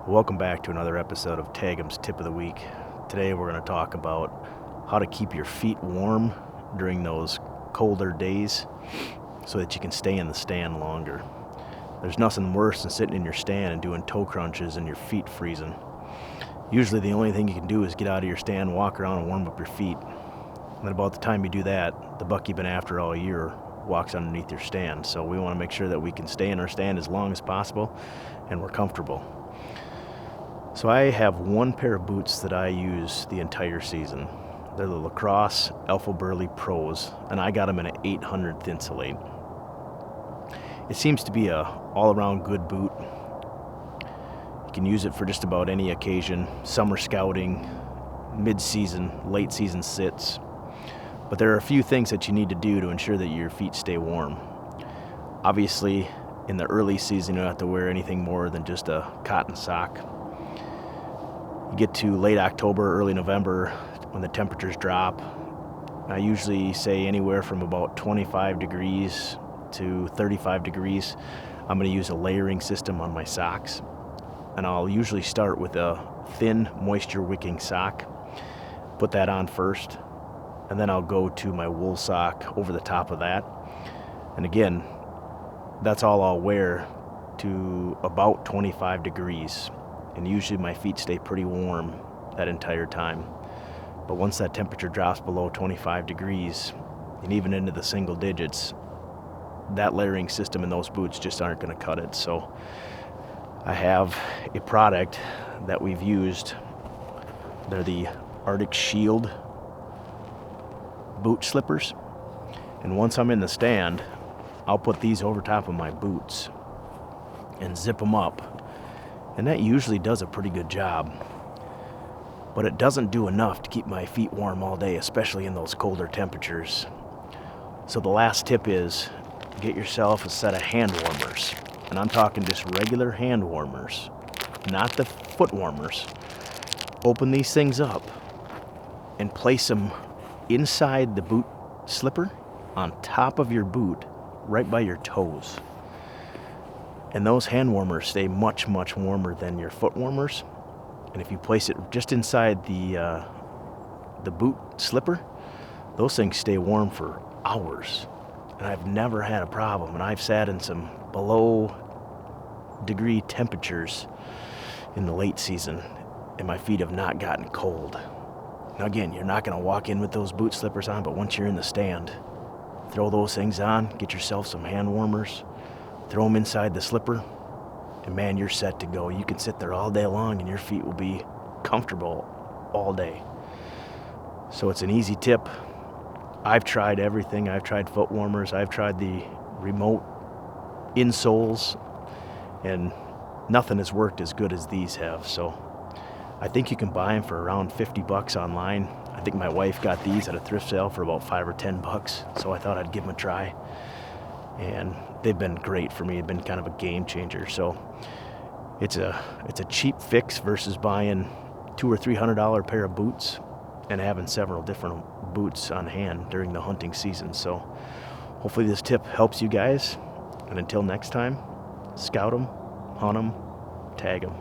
Welcome back to another episode of Tag'em's Tip of the Week. Today we're going to talk about how to keep your feet warm during those colder days so that you can stay in the stand longer. There's nothing worse than sitting in your stand and doing toe crunches and your feet freezing. Usually the only thing you can do is get out of your stand, walk around and warm up your feet. And then about the time you do that, the buck you've been after all year walks underneath your stand. So we want to make sure that we can stay in our stand as long as possible and we're comfortable. So I have one pair of boots that I use the entire season. They're the Lacrosse Alpha Burley Pros, and I got them in an 800th Insulate. It seems to be a all-around good boot. You can use it for just about any occasion, summer scouting, mid-season, late-season sits. But there are a few things that you need to do to ensure that your feet stay warm. Obviously, in the early season, you don't have to wear anything more than just a cotton sock. You get to late October, early November, when the temperatures drop. I usually say anywhere from about 25 degrees to 35 degrees. I'm going to use a layering system on my socks. And I'll usually start with a thin, moisture-wicking sock. Put that on first. And then I'll go to my wool sock over the top of that. And again, that's all I'll wear to about 25 degrees. And usually my feet stay pretty warm that entire time. But once that temperature drops below 25 degrees, and even into the single digits, that layering system in those boots just aren't going to cut it. So I have a product that we've used. They're the Arctic Shield boot slippers. And once I'm in the stand, I'll put these over top of my boots and zip them up. And that usually does a pretty good job. But it doesn't do enough to keep my feet warm all day, especially in those colder temperatures. So the last tip is get yourself a set of hand warmers. And I'm talking just regular hand warmers, not the foot warmers. Open these things up and place them inside the boot slipper on top of your boot, right by your toes. And those hand warmers stay much, much warmer than your foot warmers. And if you place it just inside the boot slipper, those things stay warm for hours. And I've never had a problem. And I've sat in some below degree temperatures in the late season, and my feet have not gotten cold. Now again, you're not going to walk in with those boot slippers on, but once you're in the stand, throw those things on, get yourself some hand warmers, throw them inside the slipper, and man, you're set to go. You can sit there all day long and your feet will be comfortable all day. So it's an easy tip. I've tried everything. I've tried foot warmers. I've tried the remote insoles, and nothing has worked as good as these have. So I think you can buy them for around $50 online. I think my wife got these at a thrift sale for about $5 or $10, so I thought I'd give them a try. And they've been great for me. They've been kind of a game changer. So it's a cheap fix versus buying $200 or $300 pair of boots and having several different boots on hand during the hunting season. So hopefully this tip helps you guys. And until next time, scout them, hunt them, tag them.